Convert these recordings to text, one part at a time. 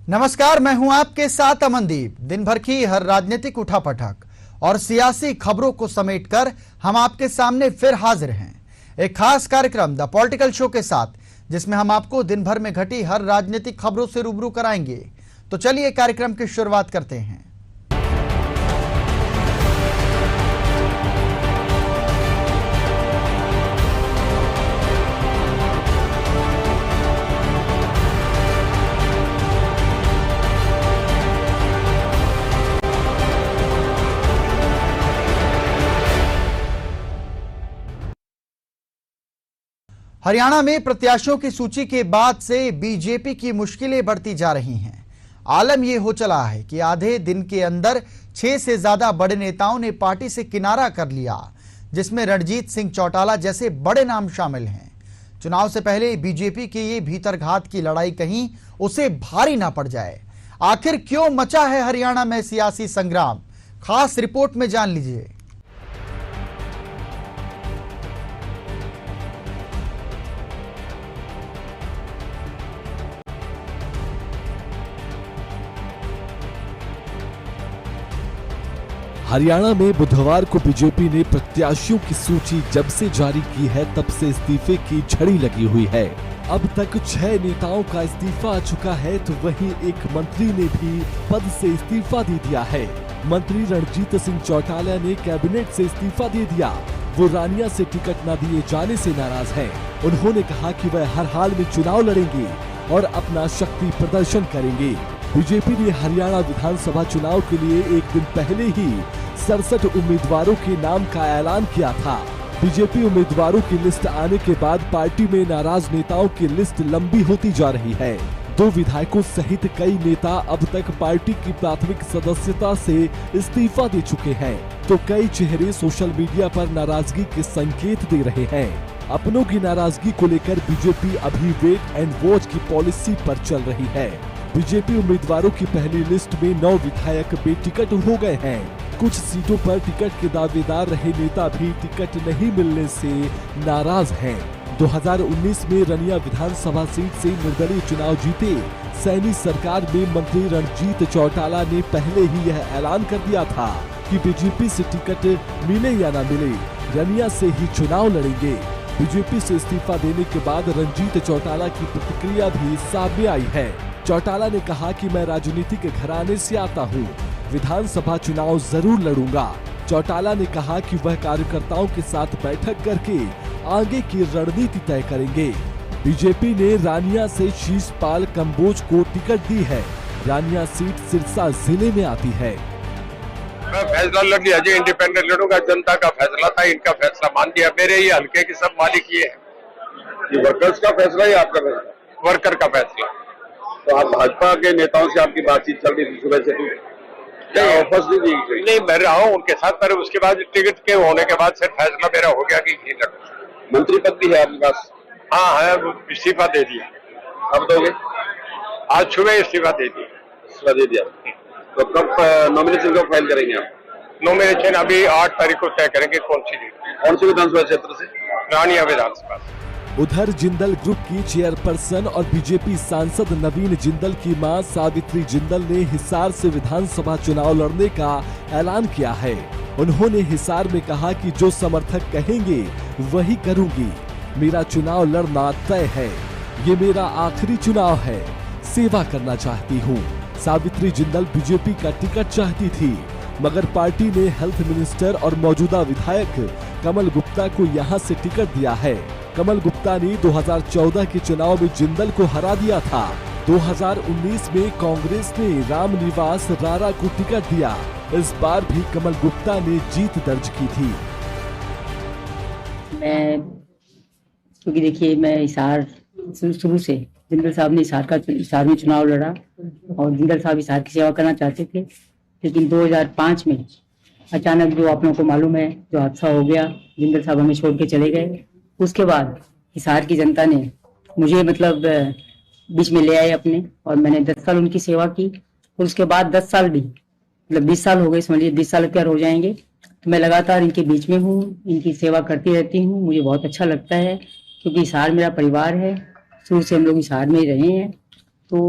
नमस्कार, मैं हूं आपके साथ अमनदीप। दिन भर की हर राजनीतिक उठापटक और सियासी खबरों को समेटकर हम आपके सामने फिर हाजिर हैं एक खास कार्यक्रम द पॉलिटिकल शो के साथ, जिसमें हम आपको दिन भर में घटी हर राजनीतिक खबरों से रूबरू कराएंगे। तो चलिए कार्यक्रम की शुरुआत करते हैं। हरियाणा में प्रत्याशियों की सूची के बाद से बीजेपी की मुश्किलें बढ़ती जा रही हैं। आलम यह हो चला है कि आधे दिन के अंदर 6 से ज्यादा बड़े नेताओं ने पार्टी से किनारा कर लिया, जिसमें रणजीत सिंह चौटाला जैसे बड़े नाम शामिल हैं। चुनाव से पहले बीजेपी की ये भीतरघात की लड़ाई कहीं उसे भारी ना पड़ जाए। आखिर क्यों मचा है हरियाणा में सियासी संग्राम, खास रिपोर्ट में जान लीजिए। हरियाणा में बुधवार को बीजेपी ने प्रत्याशियों की सूची जब से जारी की है, तब से इस्तीफे की झड़ी लगी हुई है। अब तक 6 नेताओं का इस्तीफा आ चुका है, तो वहीं एक मंत्री ने भी पद से इस्तीफा दे दिया है। मंत्री रणजीत सिंह चौटाला ने कैबिनेट से इस्तीफा दे दिया। वो रानिया से टिकट न दिए जाने से नाराज हैं। उन्होंने कहा कि वह हर हाल में चुनाव लड़ेंगे और अपना शक्ति प्रदर्शन करेंगे। बीजेपी ने हरियाणा विधानसभा चुनाव के लिए एक दिन पहले ही 67 उम्मीदवारों के नाम का ऐलान किया था। बीजेपी उम्मीदवारों की लिस्ट आने के बाद पार्टी में नाराज नेताओं की लिस्ट लंबी होती जा रही है। 2 विधायकों सहित कई नेता अब तक पार्टी की प्राथमिक सदस्यता से इस्तीफा दे चुके हैं, तो कई चेहरे सोशल मीडिया पर नाराजगी के संकेत दे रहे हैं। अपनों की नाराजगी को लेकर बीजेपी अभी वेट एंड वॉच की पॉलिसी पर चल रही है। बीजेपी उम्मीदवारों की पहली लिस्ट में 9 विधायक बेटिकट हो गए हैं। कुछ सीटों पर टिकट के दावेदार रहे नेता भी टिकट नहीं मिलने से नाराज हैं। 2019 में रनिया विधानसभा सीट से निर्दलीय चुनाव जीते सैनी सरकार में मंत्री रणजीत चौटाला ने पहले ही यह ऐलान कर दिया था कि बीजेपी से टिकट मिले या न मिले, रनिया से ही चुनाव लड़ेंगे। बीजेपी से इस्तीफा देने के बाद रणजीत चौटाला की प्रतिक्रिया भी सामने आई है। चौटाला ने कहा कि मैं राजनीतिक घराने से आता हूं, विधानसभा चुनाव जरूर लड़ूंगा। चौटाला ने कहा कि वह कार्यकर्ताओं के साथ बैठक करके आगे की रणनीति तय करेंगे। बीजेपी ने रानिया से शीशपाल कंबोज को टिकट दी है। रानिया सीट सिरसा जिले में आती है। मैं फैसला लड़ लिया जी, इंडिपेंडेंट लड़ूंगा। जनता का फैसला था, इनका फैसला मान लिया। मेरे ही हल्के के सब मालिक ये है। ये वर्कर्स का फैसला है, आपका फैसला? वर्कर का फैसला। तो आप भाजपा के नेताओं से आपकी बातचीत चल रही थी सुबह से? नहीं, ऑफर्स नहीं दी गई? नहीं, मैं रहा हूँ उनके साथ, पर उसके बाद टिकट के होने के बाद फिर फैसला मेरा हो गया कि ये लड़ूंगा। मंत्री पद भी है आपके पास? हाँ है, इस्तीफा दे दिया। अब दोगे? आज सुबह इस्तीफा दे दिया। इस्तीफा दे दिया, तो कब नॉमिनेशन कब फाइल करेंगे आप? नॉमिनेशन अभी 8 तारीख को तय करेंगे। कौन सी विधानसभा क्षेत्र से? रानिया विधानसभा से। उधर जिंदल ग्रुप की चेयरपर्सन और बीजेपी सांसद नवीन जिंदल की मां सावित्री जिंदल ने हिसार से विधानसभा चुनाव लड़ने का ऐलान किया है। उन्होंने हिसार में कहा कि जो समर्थक कहेंगे वही करूंगी, मेरा चुनाव लड़ना तय है, ये मेरा आखिरी चुनाव है, सेवा करना चाहती हूँ। सावित्री जिंदल बीजेपी का टिकट चाहती थी, मगर पार्टी ने हेल्थ मिनिस्टर और मौजूदा विधायक कमल गुप्ता को यहां से टिकट दिया है। कमल गुप्ता ने 2014 के चुनाव में जिंदल को हरा दिया था। 2019 में कांग्रेस ने रामनिवास रारा को टिकट दिया। इस बार भी कमल गुप्ता ने जीत दर्ज की थी। क्योंकि देखिए, मैं हिसार शुरू से जिंदल साहब ने हिसार में चुनाव लड़ा और जिंदल साहब हिसार की सेवा करना चाहते थे, लेकिन 2005 में अचानक, जो आप लोगों को मालूम है, जो हादसा हो गया, जिंदल साहब हमें छोड़ के चले गए। उसके बाद हिसार की जनता ने मुझे बीच में ले आए अपने, और मैंने 10 साल उनकी सेवा की। और उसके बाद 10 साल भी, 20 साल हो गए, समझिए 20 साल प्यार हो जाएंगे, तो मैं लगातार इनके बीच में हूँ, इनकी सेवा करती रहती हूँ। मुझे बहुत अच्छा लगता है, क्योंकि हिसार मेरा परिवार है, शुरू से हम लोग हिसार में ही रहे हैं। तो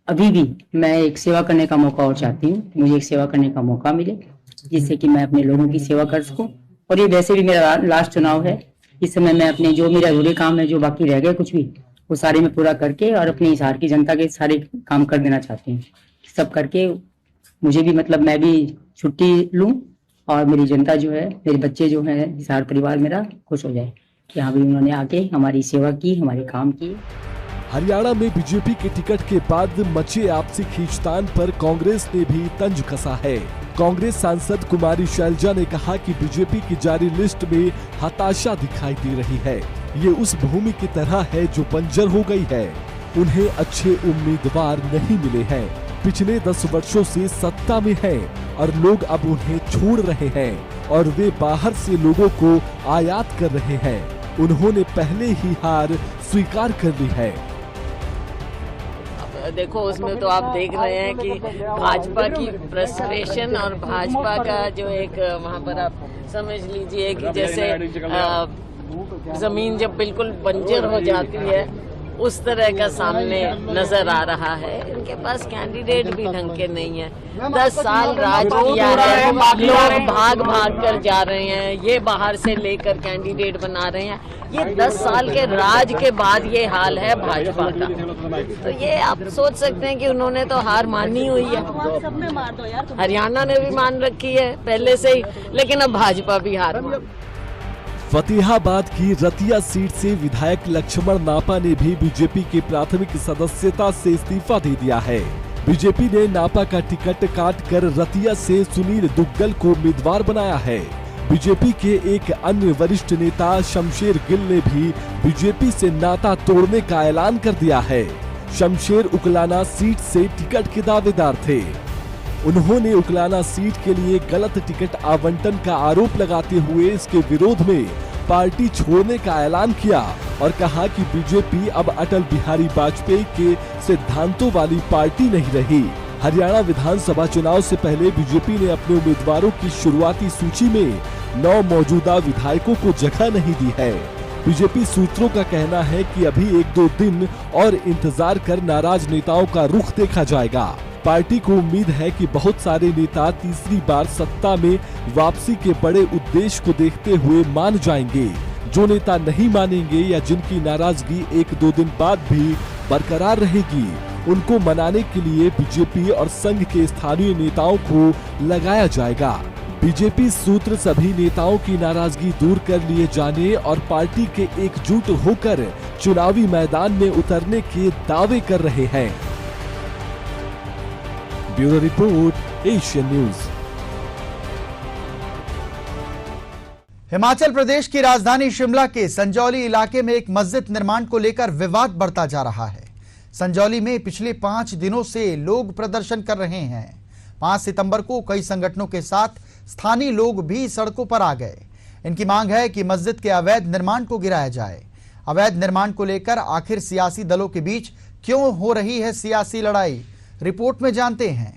अभी भी मैं एक सेवा करने का मौका और चाहती हूँ, मुझे एक सेवा करने का मौका मिले जिससे कि मैं अपने लोगों की सेवा कर सकूं। और ये वैसे भी मेरा लास्ट चुनाव है, इस समय मैं अपने जो मेरे अधूरे काम है, जो बाकी रह गए कुछ भी, वो सारे मैं पूरा करके और अपने हिसार की जनता के सारे काम कर देना चाहती हूँ। सब करके मुझे भी मतलब मैं भी छुट्टी लूँ और मेरी जनता जो है, मेरे बच्चे जो है, हिसार परिवार मेरा खुश हो जाए कि हाँ भाई उन्होंने आके हमारी सेवा की, हमारे काम किए। हरियाणा में बीजेपी के टिकट के बाद मचे आपसी खींचतान पर कांग्रेस ने भी तंज कसा है। कांग्रेस सांसद कुमारी शैलजा ने कहा कि बीजेपी की जारी लिस्ट में हताशा दिखाई दे रही है। ये उस भूमि की तरह है जो बंजर हो गई है। उन्हें अच्छे उम्मीदवार नहीं मिले हैं। पिछले 10 वर्षों से सत्ता में हैं और लोग अब उन्हें छोड़ रहे हैं और वे बाहर से लोगों को आयात कर रहे हैं। उन्होंने पहले ही हार स्वीकार कर ली है। देखो उसमें तो आप देख रहे हैं कि भाजपा की फ्रस्ट्रेशन और भाजपा का जो एक वहाँ पर आप समझ लीजिए कि जैसे जमीन जब बिल्कुल बंजर हो जाती है उस तरह का सामने नजर आ रहा है। इनके पास कैंडिडेट भी ढंग के नहीं है। 10 साल राज किया है, लोग भाग भाग कर जा रहे हैं, ये बाहर से लेकर कैंडिडेट बना रहे हैं। ये 10 साल के राज के बाद ये हाल है भाजपा का। तो ये आप सोच सकते हैं कि उन्होंने तो हार मानी हुई है। हरियाणा ने भी मान रखी है पहले से ही, लेकिन अब भाजपा भी हार मान। फतेहाबाद की रतिया सीट से विधायक लक्ष्मण नापा ने भी बीजेपी की प्राथमिक सदस्यता से इस्तीफा दे दिया है। बीजेपी ने नापा का टिकट काटकर रतिया से सुनील दुग्गल को उम्मीदवार बनाया है। बीजेपी के एक अन्य वरिष्ठ नेता शमशेर गिल ने भी बीजेपी से नाता तोड़ने का ऐलान कर दिया है। शमशेर उकलाना सीट से टिकट के दावेदार थे। उन्होंने उकलाना सीट के लिए गलत टिकट आवंटन का आरोप लगाते हुए इसके विरोध में पार्टी छोड़ने का ऐलान किया और कहा कि बीजेपी अब अटल बिहारी वाजपेयी के सिद्धांतों वाली पार्टी नहीं रही। हरियाणा विधानसभा चुनाव से पहले बीजेपी ने अपने उम्मीदवारों की शुरुआती सूची में 9 मौजूदा विधायकों को जगह नहीं दी है। बीजेपी सूत्रों का कहना है कि अभी 1-2 दिन और इंतजार कर नाराज नेताओं का रुख देखा जाएगा। पार्टी को उम्मीद है कि बहुत सारे नेता तीसरी बार सत्ता में वापसी के बड़े उद्देश्य को देखते हुए मान जाएंगे। जो नेता नहीं मानेंगे या जिनकी नाराजगी 1-2 दिन बाद भी बरकरार रहेगी, उनको मनाने के लिए बीजेपी और संघ के स्थानीय नेताओं को लगाया जाएगा। बीजेपी सूत्र सभी नेताओं की नाराजगी दूर कर लिए जाने और पार्टी के एकजुट होकर चुनावी मैदान में उतरने के दावे कर रहे हैं। Bureau report, Asian news. Himachal Pradesh की राजधानी शिमला के संजौली इलाके में एक मस्जिद निर्माण को लेकर विवाद बढ़ता जा रहा है। संजौली में पिछले 5 दिनों से लोग प्रदर्शन कर रहे हैं। 5 सितंबर को कई संगठनों के साथ स्थानीय लोग भी सड़कों पर आ गए। इनकी मांग है कि मस्जिद के अवैध निर्माण को गिराया जाए। अवैध निर्माण को लेकर आखिर सियासी दलों के बीच क्यों हो रही है सियासी लड़ाई, रिपोर्ट में जानते हैं।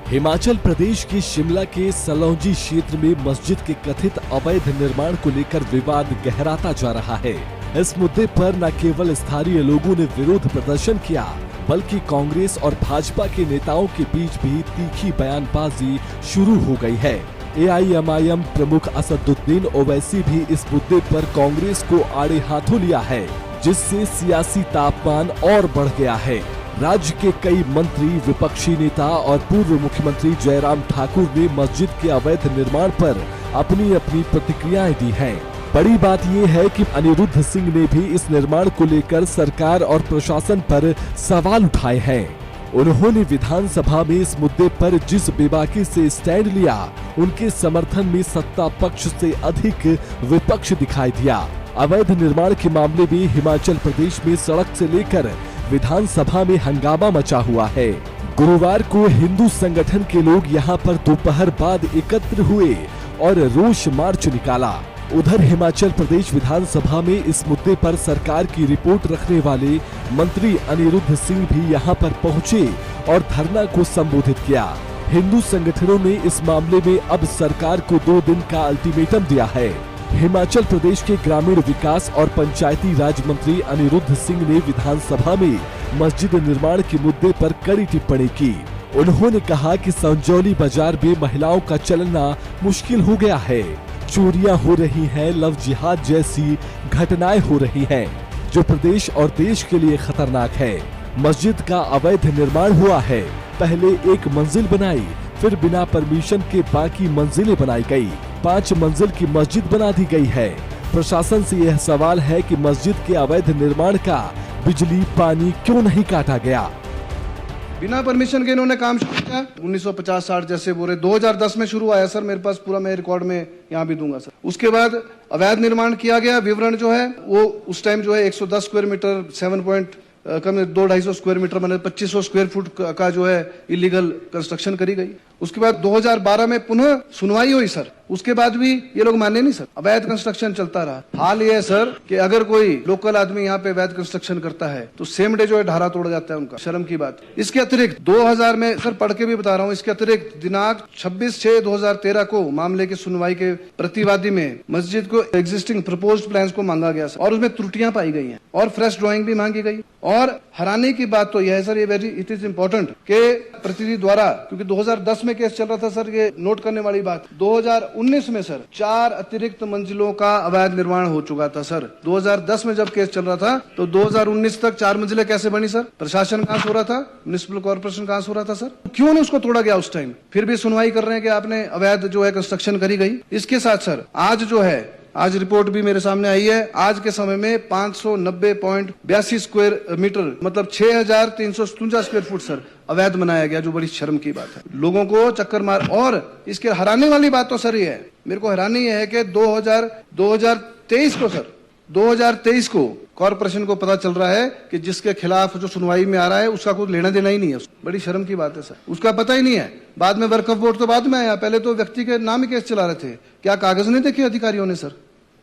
हिमाचल प्रदेश के शिमला के सलौंजी क्षेत्र में मस्जिद के कथित अवैध निर्माण को लेकर विवाद गहराता जा रहा है। इस मुद्दे पर न केवल स्थानीय लोगों ने विरोध प्रदर्शन किया, बल्कि कांग्रेस और भाजपा के नेताओं के बीच भी तीखी बयानबाजी शुरू हो गई है। AIMIM प्रमुख असदुद्दीन ओवैसी भी इस मुद्दे पर कांग्रेस को आड़े हाथों लिया है, जिससे सियासी तापमान और बढ़ गया है। राज्य के कई मंत्री, विपक्षी नेता और पूर्व मुख्यमंत्री जयराम ठाकुर ने मस्जिद के अवैध निर्माण पर अपनी अपनी प्रतिक्रियाएं दी हैं। बड़ी बात यह है कि अनिरुद्ध सिंह ने भी इस निर्माण को लेकर सरकार और प्रशासन पर सवाल उठाए हैं। उन्होंने विधानसभा में इस मुद्दे पर जिस बेबाकी से स्टैंड लिया, उनके समर्थन में सत्ता पक्ष से अधिक विपक्ष दिखाई दिया। अवैध निर्माण के मामले में हिमाचल प्रदेश में सड़क से लेकर विधानसभा में हंगामा मचा हुआ है। गुरुवार को हिंदू संगठन के लोग यहां पर दोपहर बाद एकत्र हुए और रोष मार्च निकाला। उधर हिमाचल प्रदेश विधानसभा में इस मुद्दे पर सरकार की रिपोर्ट रखने वाले मंत्री अनिरुद्ध सिंह भी यहां पर पहुंचे और धरना को संबोधित किया। हिंदू संगठनों ने इस मामले में अब सरकार को 2 दिन का अल्टीमेटम दिया है। हिमाचल प्रदेश के ग्रामीण विकास और पंचायती राज मंत्री अनिरुद्ध सिंह ने विधानसभा में मस्जिद निर्माण के मुद्दे पर कड़ी टिप्पणी की। उन्होंने कहा कि संजौली बाजार में महिलाओं का चलना मुश्किल हो गया है, चोरियां हो रही हैं, लव जिहाद जैसी घटनाएं हो रही हैं, जो प्रदेश और देश के लिए खतरनाक है। मस्जिद का अवैध निर्माण हुआ है, पहले 1 मंजिल बनाई, फिर बिना परमिशन के बाकी मंजिलें बनाई गई, 5 मंजिल की मस्जिद बना दी गई है। प्रशासन से यह सवाल है कि मस्जिद के अवैध निर्माण का बिजली पानी क्यों नहीं काटा गया। बिना परमिशन के इन्होंने काम शुरू किया 1950-60 जैसे बोरे 2010 में शुरू आया सर, मेरे पास पूरा मैं रिकॉर्ड में यहाँ भी दूंगा सर। उसके बाद अवैध निर्माण किया गया, विवरण जो है वो उस टाइम जो है 110 स्क्वायर मीटर 2-250 स्क्वायर मीटर मैंने 2500 स्क्वायर फुट का जो है इलीगल कंस्ट्रक्शन करी गई। उसके बाद 2012 में पुनः सुनवाई हुई सर, उसके बाद भी ये लोग माने नहीं सर, अवैध कंस्ट्रक्शन चलता रहा। हाल ये है सर कि अगर कोई लोकल आदमी यहाँ पे अवैध कंस्ट्रक्शन करता है तो सेम डे जो है ढारा तोड़ा जाता है उनका, शर्म की बात। इसके अतिरिक्त 2000 में सर पढ़ के भी बता रहा हूँ, इसके अतिरिक्त दिनांक 26/6/2013 को मामले की सुनवाई के प्रतिवादी में मस्जिद को एग्जिस्टिंग प्रपोज्ड प्लान्स को मांगा गया सर और उसमें त्रुटियां पाई गई हैं और फ्रेश ड्राइंग भी मांगी गई। और हैरानी की बात तो यह है सर, ये वेरी इट इज इम्पोर्टेंट के प्रतिनिधि द्वारा, क्योंकि 2010 में केस चल रहा था सर, ये नोट करने वाली बात, 2019 में सर 4 अतिरिक्त मंजिलों का अवैध निर्माण हो चुका था सर। 2010 में जब केस चल रहा था तो 2019 तक 4 मंजिलें कैसे बनी सर? प्रशासन कहां सो रहा था, म्युनिसिपल कॉर्पोरेशन कहां सो रहा था सर? क्यों नहीं उसको तोड़ा गया उस टाइम? फिर भी सुनवाई कर रहे हैं कि आपने अवैध जो है कंस्ट्रक्शन करी गई। इसके साथ सर आज जो है, आज रिपोर्ट भी मेरे सामने आई है, आज के समय में 590.82 स्क्वायर मीटर मतलब 6357 स्क्वायर फुट सर अवैध बनाया गया, जो बड़ी शर्म की बात है। लोगों को चक्कर मार। और इसके हैरानी वाली बात तो सर ये है, मेरे को हैरानी है कि 2023 को कॉर्पोरेशन को पता चल रहा है कि जिसके खिलाफ जो सुनवाई में आ रहा है उसका कुछ लेना देना ही नहीं है। बड़ी शर्म की बात है सर, उसका पता ही नहीं है। बाद में वर्क ऑफ बोर्ड तो बाद में आया, पहले तो व्यक्ति के नाम ही केस चला रहे थे। क्या कागज नहीं देखे अधिकारियों ने सर?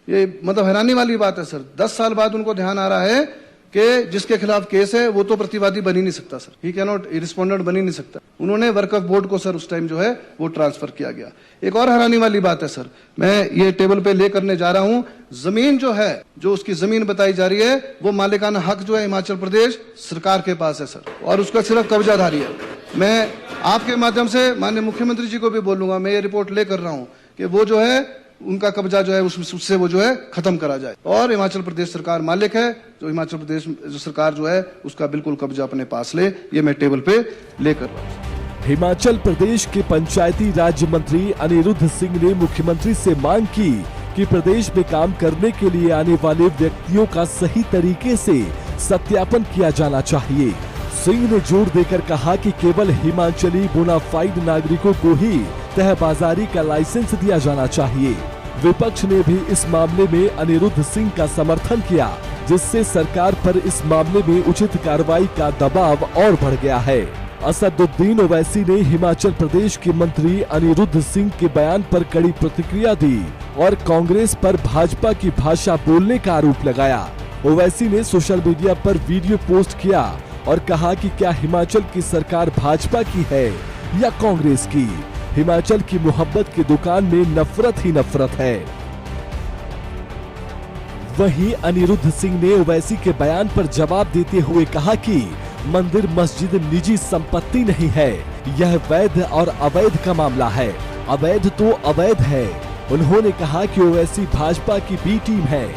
ये मतलब हैरानी वाली बात है सर। 10 साल बाद उनको ध्यान आ रहा है कि जिसके खिलाफ केस है वो तो प्रतिवादी बन ही नहीं सकता sir, he can not respondent बन ही नहीं सकता। उन्होंने वर्क ऑफ बोर्ड को सर उस टाइम जो है वो ट्रांसफर किया गया। एक और हैरानी वाली बात है सर, मैं ये टेबल पे ले करने जा रहा हूं, जमीन जो है, जो उसकी जमीन बताई जा रही है वो मालिकाना हक जो है हिमाचल प्रदेश सरकार के पास है सर, और उसका सिर्फ कब्जाधारी है। मैं आपके माध्यम से माननीय मुख्यमंत्री जी को भी बोलूंगा, मैं ये रिपोर्ट ले कर रहा हूं कि वो जो है उनका कब्जा जो है उससे वो जो है खत्म करा जाए, और हिमाचल प्रदेश सरकार मालिक है, जो हिमाचल प्रदेश जो सरकार जो है उसका बिल्कुल कब्जा अपने पास ले। ये मैं टेबल पे लेकर रहा हूं। हिमाचल प्रदेश के पंचायती राज मंत्री अनिरुद्ध सिंह ने मुख्यमंत्री से मांग की कि प्रदेश में काम करने के लिए आने वाले व्यक्तियों का सही तरीके से सत्यापन किया जाना चाहिए। सिंह ने जोर देकर कहा कि केवल हिमाचली बोनाफाइड नागरिकों को ही तहबाजारी का लाइसेंस दिया जाना चाहिए। विपक्ष ने भी इस मामले में अनिरुद्ध सिंह का समर्थन किया, जिससे सरकार पर इस मामले में उचित कार्रवाई का दबाव और बढ़ गया है। असदुद्दीन ओवैसी ने हिमाचल प्रदेश के मंत्री अनिरुद्ध सिंह के बयान पर कड़ी प्रतिक्रिया दी और कांग्रेस पर भाजपा की भाषा बोलने का आरोप लगाया। ओवैसी ने सोशल मीडिया पर वीडियो पोस्ट किया और कहा कि क्या हिमाचल की सरकार भाजपा की है या कांग्रेस की? हिमाचल की मोहब्बत की दुकान में नफरत ही नफरत है। वहीं अनिरुद्ध सिंह ने ओवैसी के बयान पर जवाब देते हुए कहा कि मंदिर मस्जिद निजी संपत्ति नहीं है, यह वैध और अवैध का मामला है। अवैध तो अवैध है। उन्होंने कहा कि ओवैसी भाजपा की बी टीम है,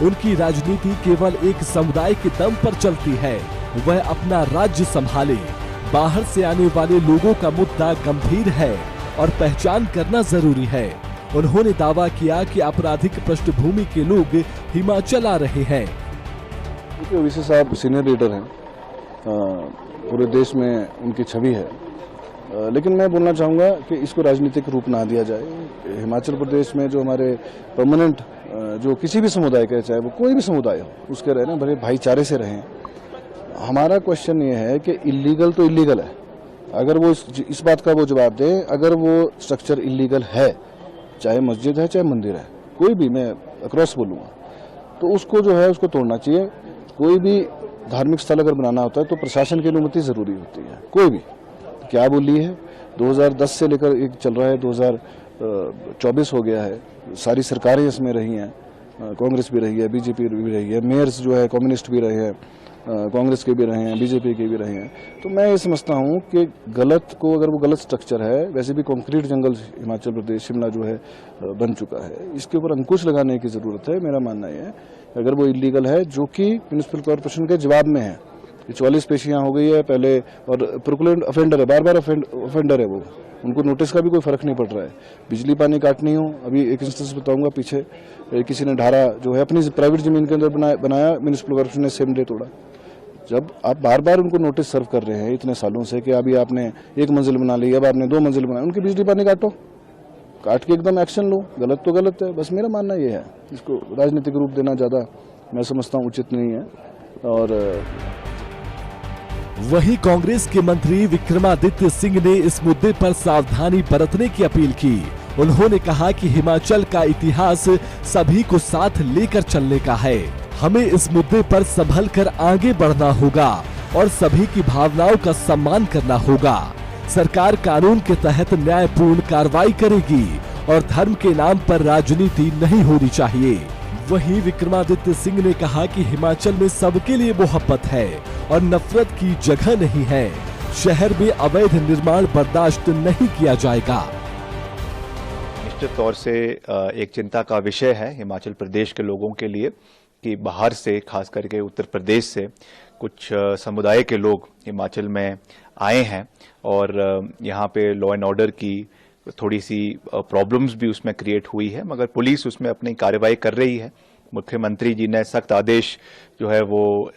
उनकी राजनीति केवल एक समुदाय के दम पर चलती है, वह अपना राज्य संभाले। बाहर से आने वाले लोगों का मुद्दा गंभीर है और पहचान करना जरूरी है। उन्होंने दावा किया कि आपराधिक पृष्ठभूमि के लोग हिमाचल आ रहे हैं। ओवैसी साहब सीनियर लीडर हैं, पूरे देश में उनकी छवि है, लेकिन मैं बोलना चाहूँगा कि इसको राजनीतिक रूप ना दिया जाए। हिमाचल प्रदेश में जो हमारे परमानेंट जो किसी भी समुदाय का, चाहे वो कोई भी समुदाय हो, उसके रहना भले भाईचारे से रहें। हमारा क्वेश्चन ये है कि इलीगल तो इलीगल है, अगर वो इस बात का वो जवाब दे, अगर वो स्ट्रक्चर इलीगल है, चाहे मस्जिद है चाहे मंदिर है, कोई भी, मैं अक्रॉस बोलूँगा, तो उसको जो है उसको तोड़ना चाहिए। कोई भी धार्मिक स्थल अगर बनाना होता है तो प्रशासन की अनुमति जरूरी होती है, कोई भी। क्या बोली है। 2010 से लेकर एक चल रहा है, 2024 हो गया है, सारी सरकारें इसमें रही हैं, कांग्रेस भी रही है, बीजेपी भी रही है, मेयर्स जो है कम्युनिस्ट भी रहे हैं, कांग्रेस के भी रहे हैं, बीजेपी के भी रहे हैं। तो मैं ये समझता हूँ कि गलत को, अगर वो गलत स्ट्रक्चर है, वैसे भी कंक्रीट जंगल हिमाचल प्रदेश शिमला जो है बन चुका है, इसके ऊपर अंकुश लगाने की जरूरत है। मेरा मानना ये है अगर वो इलीगल है, जो कि म्यूनिसिपल कॉर्पोरेशन के जवाब में है, 44 पेशियां हो गई है पहले, और प्रोक्लेम्ड ऑफेंडर है, बार बार ऑफेंडर है वो, उनको नोटिस का भी कोई फर्क नहीं पड़ रहा है। बिजली पानी काटनी हो, अभी एक इंस्टेंस बताऊंगा, पीछे किसी ने ढारा जो है अपनी प्राइवेट जमीन के अंदर बनाया, म्यूनिसिपल कॉर्पोरेशन ने सेम डे तोड़ा। जब आप बार बार उनको नोटिस सर्व कर रहे हैं इतने सालों से कि अभी आपने 1 मंजिल बना ली, अब आपने 2 मंजिल बनाई, उनकी बिजली पानी काट के एकदम एक्शन लो। गलत तो गलत है, बस मेरा मानना ये है। इसको राजनीतिक रूप देना ज्यादा मैं समझता हूँ उचित नहीं है। और वहीं कांग्रेस के मंत्री विक्रमादित्य सिंह ने इस मुद्दे पर सावधानी बरतने की अपील की। उन्होंने कहा कि हिमाचल का इतिहास सभी को साथ लेकर चलने का है। हमें इस मुद्दे पर संभल कर आगे बढ़ना होगा और सभी की भावनाओं का सम्मान करना होगा। सरकार कानून के तहत न्यायपूर्ण कार्रवाई करेगी और धर्म के नाम पर राजनीति नहीं होनी चाहिए। वहीं विक्रमादित्य सिंह ने कहा कि हिमाचल में सबके लिए मोहब्बत है और नफरत की जगह नहीं है। शहर में अवैध निर्माण बर्दाश्त नहीं किया जाएगा। निश्चित तौर से एक चिंता का विषय है हिमाचल प्रदेश के लोगों के लिए कि बाहर से, खास करके उत्तर प्रदेश से कुछ समुदाय के लोग हिमाचल में आए हैं और यहाँ पे लॉ एंड ऑर्डर की थोड़ी सी प्रॉब्लम्स भी उसमें क्रिएट हुई है, मगर पुलिस उसमें अपनी कार्रवाई कर रही है। मुख्यमंत्री जी ने सख्त आदेश जो है वो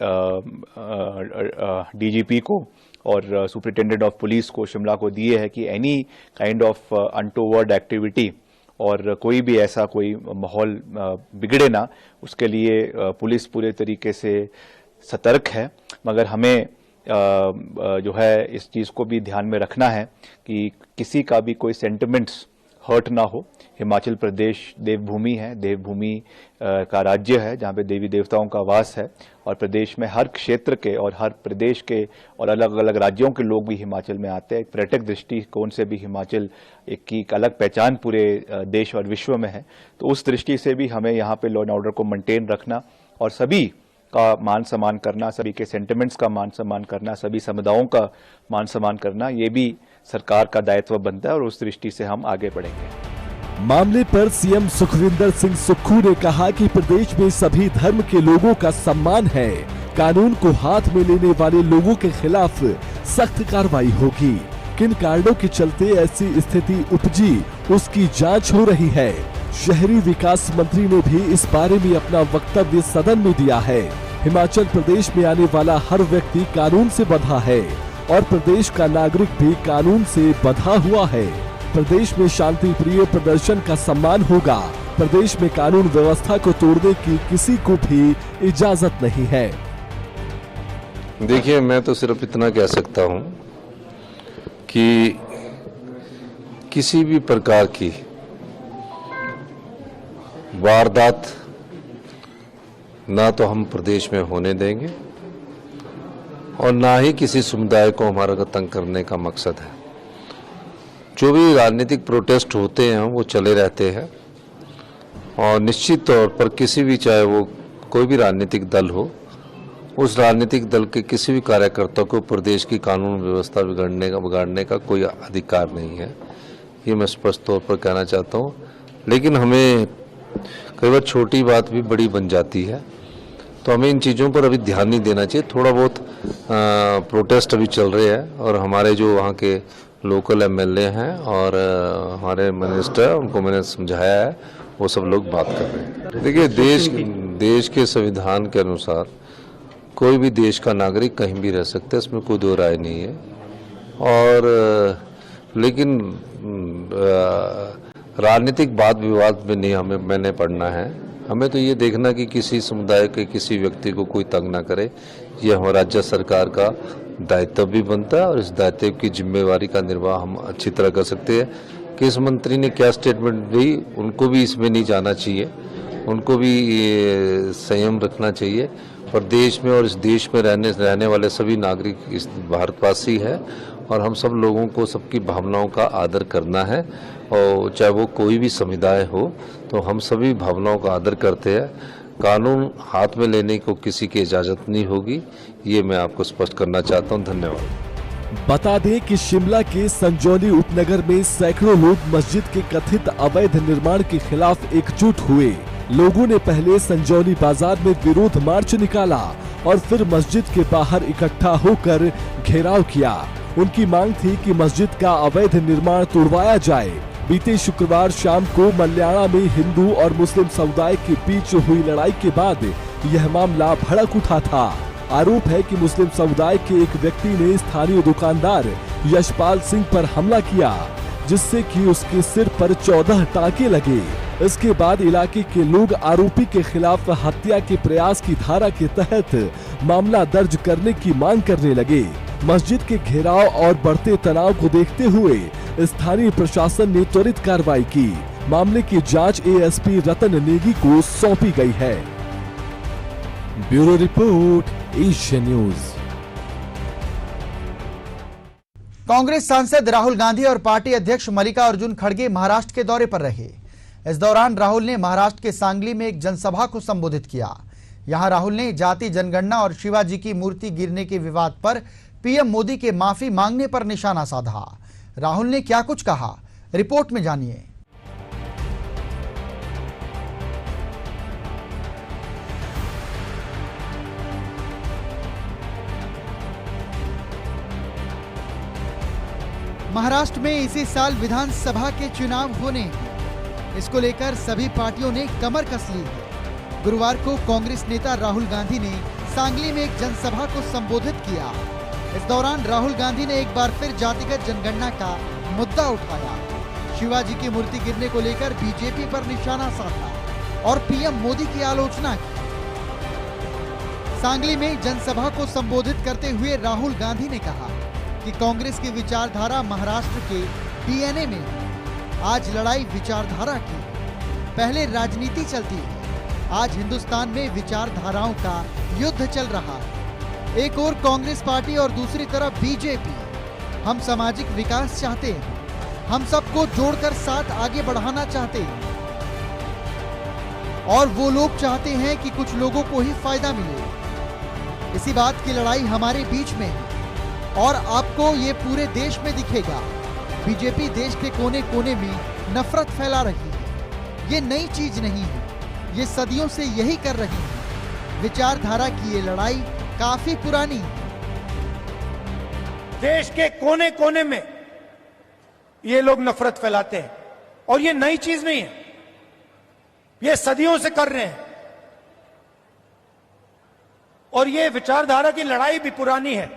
डीजीपी को और सुपरिटेंडेंट ऑफ पुलिस को शिमला को दिए है कि any kind of untoward activity और कोई भी ऐसा कोई माहौल बिगड़े ना, उसके लिए पुलिस पूरे तरीके से सतर्क है। मगर हमें जो है इस चीज़ को भी ध्यान में रखना है कि किसी का भी कोई सेंटिमेंट्स हर्ट ना हो। हिमाचल प्रदेश देवभूमि है, देवभूमि का राज्य है जहाँ पे देवी देवताओं का वास है और प्रदेश में हर क्षेत्र के और हर प्रदेश के और अलग अलग राज्यों के लोग भी हिमाचल में आते हैं। एक पर्यटक दृष्टिकोण से भी हिमाचल एक अलग पहचान पूरे देश और विश्व में है। तो उस दृष्टि से भी हमें यहाँ पे लॉ एंड ऑर्डर को मेंटेन रखना और सभी का मान सम्मान करना, सभी के सेंटिमेंट्स का मान सम्मान करना, सभी समुदायों का मान सम्मान करना, ये भी सरकार का दायित्व बनता है और उस दृष्टि से हम आगे बढ़ेंगे। मामले पर सीएम सुखविंदर सिंह सुक्खू ने कहा कि प्रदेश में सभी धर्म के लोगों का सम्मान है। कानून को हाथ में लेने वाले लोगों के खिलाफ सख्त कार्रवाई होगी। किन कारणों के चलते ऐसी स्थिति उपजी, उसकी जांच हो रही है। शहरी विकास मंत्री ने भी इस बारे में अपना वक्तव्य सदन में दिया है। हिमाचल प्रदेश में आने वाला हर व्यक्ति कानून से बंधा है और प्रदेश का नागरिक भी कानून से बंधा हुआ है। प्रदेश में शांति प्रिय प्रदर्शन का सम्मान होगा। प्रदेश में कानून व्यवस्था को तोड़ने की किसी को भी इजाजत नहीं है। देखिए, मैं तो सिर्फ इतना कह सकता हूं कि किसी भी प्रकार की वारदात ना तो हम प्रदेश में होने देंगे और ना ही किसी समुदाय को हमारा तंग करने का मकसद है। जो भी राजनीतिक प्रोटेस्ट होते हैं वो चले रहते हैं और निश्चित तौर पर किसी भी, चाहे वो कोई भी राजनीतिक दल हो, उस राजनीतिक दल के किसी भी कार्यकर्ता को प्रदेश की कानून व्यवस्था बिगाड़ने का कोई अधिकार नहीं है। ये मैं स्पष्ट तौर पर कहना चाहता हूँ। लेकिन हमें कई बार छोटी बात भी बड़ी बन जाती है, तो हमें इन चीज़ों पर अभी ध्यान नहीं देना चाहिए। थोड़ा बहुत प्रोटेस्ट अभी चल रहे हैं और हमारे जो वहाँ के लोकल एमएलए हैं और हमारे मिनिस्टर, उनको मैंने समझाया है, वो सब लोग बात कर रहे हैं। देखिए, देश के संविधान के अनुसार कोई भी देश का नागरिक कहीं भी रह सकता है, इसमें कोई दो राय नहीं है। और लेकिन राजनीतिक वाद विवाद में नहीं मैंने पढ़ना है। हमें तो ये देखना कि किसी समुदाय के किसी व्यक्ति को कोई तंग ना करे। ये हमारा राज्य सरकार का दायित्व भी बनता है और इस दायित्व की जिम्मेवारी का निर्वाह हम अच्छी तरह कर सकते हैं। किस मंत्री ने क्या स्टेटमेंट दी, उनको भी इसमें नहीं जाना चाहिए, उनको भी संयम रखना चाहिए। और देश में और इस देश में रहने वाले सभी नागरिक इस भारतवासी है और हम सब लोगों को सबकी भावनाओं का आदर करना है, और चाहे वो कोई भी समुदाय हो तो हम सभी भावनाओं का आदर करते हैं। कानून हाथ में लेने को किसी की इजाज़त नहीं होगी, ये मैं आपको स्पष्ट करना चाहता हूँ। धन्यवाद। बता दें कि शिमला के संजौली उपनगर में सैकड़ों लोग मस्जिद के कथित अवैध निर्माण के खिलाफ एकजुट हुए। लोगों ने पहले संजौली बाजार में विरोध मार्च निकाला और फिर मस्जिद के बाहर इकट्ठा होकर घेराव किया। उनकी मांग थी कि मस्जिद का अवैध निर्माण तोड़वाया जाए। बीते शुक्रवार शाम को मल्याणा में हिंदू और मुस्लिम समुदाय के बीच हुई लड़ाई के बाद यह मामला भड़क उठा था। आरोप है कि मुस्लिम समुदाय के एक व्यक्ति ने स्थानीय दुकानदार यशपाल सिंह पर हमला किया, जिससे कि उसके सिर पर 14 टांके लगे। इसके बाद इलाके के लोग आरोपी के खिलाफ हत्या के प्रयास की धारा के तहत मामला दर्ज करने की मांग करने लगे। मस्जिद के घेराव और बढ़ते तनाव को देखते हुए स्थानीय प्रशासन ने त्वरित कार्रवाई की। मामले की जांच एएसपी रतन नेगी को सौंपी गई है। Bureau report, Asian news. Congress सांसद राहुल गांधी और पार्टी अध्यक्ष मल्लिकार्जुन खड़गे महाराष्ट्र के दौरे पर रहे। इस दौरान राहुल ने महाराष्ट्र के सांगली में एक जनसभा को संबोधित किया। यहां राहुल ने जाति जनगणना और शिवाजी की मूर्ति गिरने के विवाद पर पीएम मोदी के माफी मांगने पर निशाना साधा। राहुल ने क्या कुछ कहा, रिपोर्ट में जानिए। महाराष्ट्र में इसी साल विधानसभा के चुनाव होने हैं। इसको लेकर सभी पार्टियों ने कमर कस ली है। गुरुवार को कांग्रेस नेता राहुल गांधी ने सांगली में एक जनसभा को संबोधित किया। इस दौरान राहुल गांधी ने एक बार फिर जातिगत जनगणना का मुद्दा उठाया। शिवाजी की मूर्ति गिरने को लेकर बीजेपी पर निशाना साधा और पीएम मोदी की आलोचना की। सांगली में जनसभा को संबोधित करते हुए राहुल गांधी ने कहा कि कांग्रेस की विचारधारा महाराष्ट्र के डीएनए में है। आज लड़ाई विचारधारा की, पहले राजनीति चलती है। आज हिंदुस्तान में विचारधाराओं का युद्ध चल रहा है। एक ओर कांग्रेस पार्टी और दूसरी तरफ बीजेपी। हम सामाजिक विकास चाहते हैं, हम सबको जोड़कर साथ आगे बढ़ाना चाहते हैं, और वो लोग चाहते हैं कि कुछ लोगों को ही फायदा मिले। इसी बात की लड़ाई हमारे बीच में है और आपको ये पूरे देश में दिखेगा। बीजेपी देश के कोने कोने में नफरत फैला रही है। ये नई चीज नहीं है, ये सदियों से यही कर रही है। विचारधारा की ये लड़ाई काफी पुरानी है। देश के कोने कोने में ये लोग नफरत फैलाते हैं और ये नई चीज नहीं है, ये सदियों से कर रहे हैं। और ये विचारधारा की लड़ाई भी पुरानी है।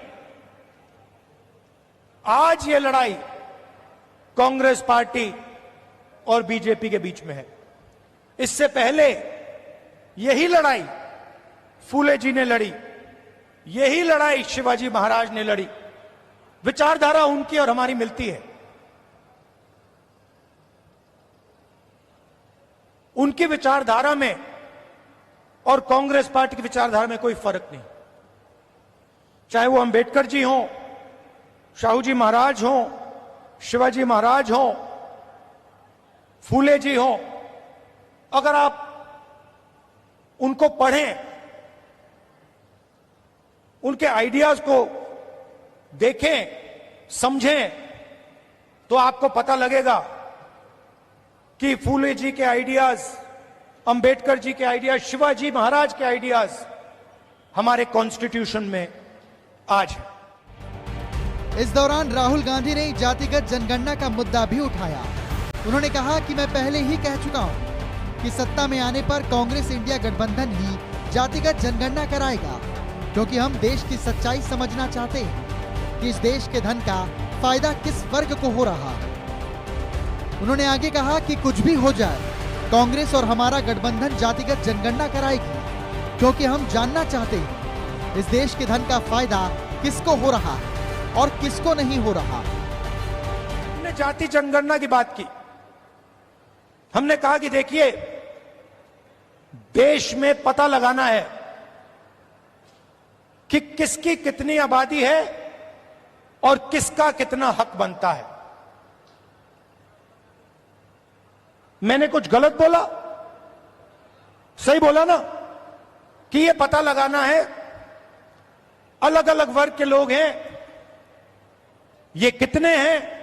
आज ये लड़ाई कांग्रेस पार्टी और बीजेपी के बीच में है। इससे पहले यही लड़ाई फूले जी ने लड़ी, यही लड़ाई शिवाजी महाराज ने लड़ी। विचारधारा उनकी और हमारी मिलती है। उनकी विचारधारा में और कांग्रेस पार्टी की विचारधारा में कोई फर्क नहीं। चाहे वो अंबेडकर जी हों, शाहू जी महाराज हों, शिवाजी महाराज हों, फूले जी हों, अगर आप उनको पढ़ें, उनके आइडियाज को देखें, समझें, तो आपको पता लगेगा कि फूले जी के आइडियाज, अंबेडकर जी के आइडियाज, शिवाजी महाराज के आइडियाज हमारे कॉन्स्टिट्यूशन में आज है। इस दौरान राहुल गांधी ने जातिगत जनगणना का मुद्दा भी उठाया। उन्होंने कहा कि मैं पहले ही कह चुका हूं कि सत्ता में आने पर कांग्रेस इंडिया गठबंधन ही जातिगत जनगणना कराएगा, क्योंकि हम देश की सच्चाई समझना चाहते हैं कि इस देश के धन का फायदा किस वर्ग को हो रहा है। उन्होंने आगे कहा कि कुछ भी हो जाए, कांग्रेस और हमारा गठबंधन जातिगत जनगणना कराएगी, क्योंकि हम जानना चाहते हैं इस देश के धन का फायदा किसको हो रहा है और किसको नहीं हो रहा। हमने जाति जनगणना की बात की। हमने कहा कि देखिए, देश में पता लगाना है कि किसकी कितनी आबादी है और किसका कितना हक बनता है। मैंने कुछ गलत बोला? सही बोला ना कि ये पता लगाना है अलग अलग वर्ग के लोग हैं, ये कितने हैं,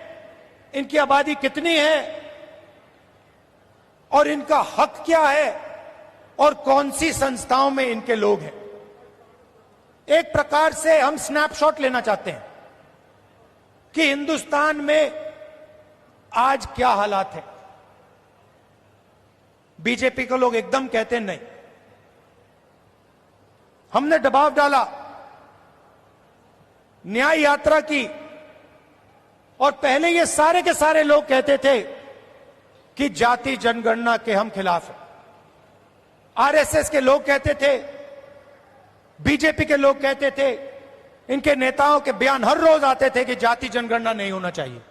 इनकी आबादी कितनी है और इनका हक क्या है और कौन सी संस्थाओं में इनके लोग हैं। एक प्रकार से हम स्नैपशॉट लेना चाहते हैं कि हिंदुस्तान में आज क्या हालात है। बीजेपी के लोग एकदम कहते हैं नहीं, हमने दबाव डाला, न्याय यात्रा की, और पहले ये सारे के सारे लोग कहते थे कि जाति जनगणना के हम खिलाफ हैं। आरएसएस के लोग कहते थे, बीजेपी के लोग कहते थे, इनके नेताओं के बयान हर रोज आते थे कि जाति जनगणना नहीं होना चाहिए।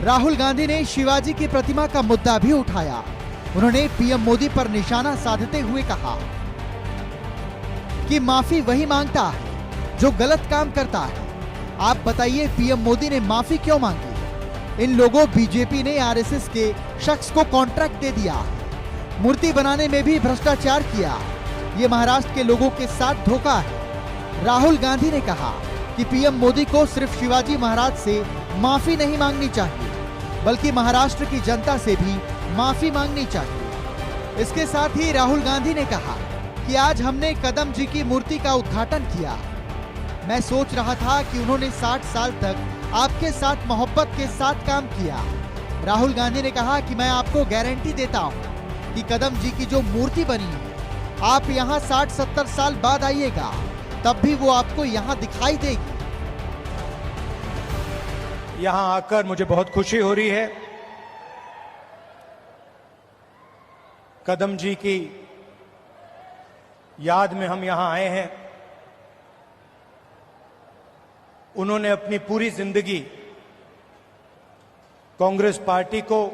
राहुल गांधी ने शिवाजी की प्रतिमा का मुद्दा भी उठाया। उन्होंने पीएम मोदी पर निशाना साधते हुए कहा कि माफी वही मांगता है जो गलत काम करता है। आप बताइए, पीएम मोदी ने माफी क्यों मांगी? इन लोगों बीजेपी ने आरएसएस के शख्स को कॉन्ट्रैक्ट दे दिया, मूर्ति बनाने में भी भ्रष्टाचार किया। ये महाराष्ट्र के लोगों के साथ धोखा है। राहुल गांधी ने कहा कि पीएम मोदी को सिर्फ शिवाजी महाराज से माफी नहीं मांगनी चाहिए, बल्कि महाराष्ट्र की जनता से भी माफी मांगनी चाहिए। इसके साथ ही राहुल गांधी ने कहा कि आज हमने कदम जी की मूर्ति का उद्घाटन किया। मैं सोच रहा था कि उन्होंने 60 साल तक आपके साथ मोहब्बत के साथ काम किया। राहुल गांधी ने कहा कि मैं आपको गारंटी देता हूं कि कदम जी की जो मूर्ति बनी है, आप यहां 60-70 साल बाद आइएगा, तब भी वो आपको यहां दिखाई देगी। यहां आकर मुझे बहुत खुशी हो रही है। कदम जी की याद में हम यहां आए हैं। उन्होंने अपनी पूरी जिंदगी कांग्रेस पार्टी को,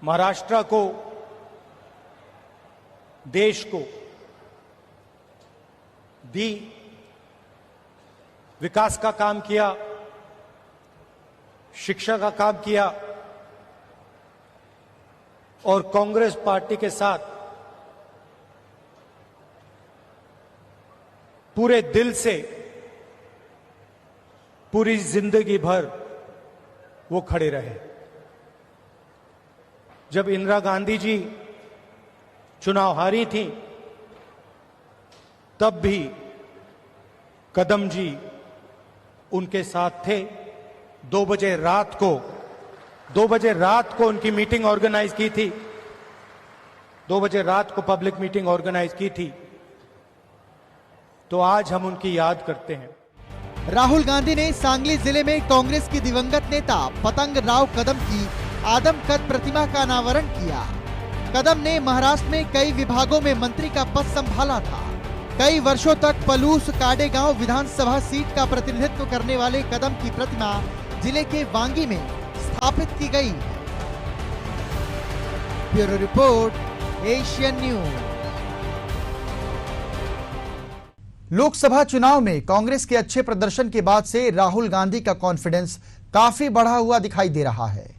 महाराष्ट्र को, देश को दी, विकास का काम किया, शिक्षा का काम किया और कांग्रेस पार्टी के साथ पूरे दिल से पूरी जिंदगी भर वो खड़े रहे। जब इंदिरा गांधी जी चुनाव हारी थी, तब भी कदम जी उनके साथ थे। 2 बजे रात को उनकी मीटिंग ऑर्गेनाइज की थी। 2 बजे रात को पब्लिक मीटिंग ऑर्गेनाइज की थी। तो आज हम उनकी याद करते हैं। राहुल गांधी ने सांगली जिले में कांग्रेस की दिवंगत नेता पतंग राव कदम की आदमकद प्रतिमा का अनावरण किया। कदम ने महाराष्ट्र में कई विभागों में मंत्री का पद संभाला था। कई वर्षों तक पलूस काडेगांव विधानसभा सीट का प्रतिनिधित्व करने वाले कदम की प्रतिमा जिले के वांगी में स्थापित की गई। Bureau report, Asian news. Lok Sabha चुनाव में कांग्रेस के अच्छे प्रदर्शन के बाद से राहुल गांधी का कॉन्फिडेंस काफी बढ़ा हुआ दिखाई दे रहा है।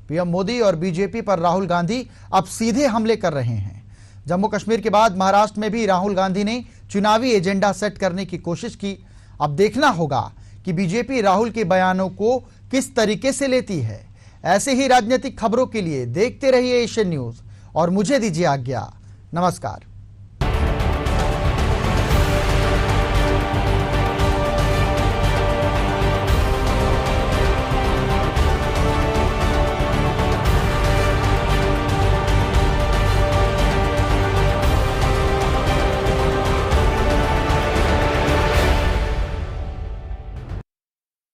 पीएम मोदी और बीजेपी पर राहुल गांधी अब सीधे हमले कर रहे हैं। जम्मू कश्मीर के बाद महाराष्ट्र में भी राहुल गांधी ने चुनावी एजेंडा सेट करने की कोशिश की। अब देखना होगा कि बीजेपी राहुल के बयानों को किस तरीके से लेती है। ऐसे ही राजनीतिक खबरों के लिए देखते रहिए एशियन न्यूज और मुझे दीजिए आज्ञा। नमस्कार।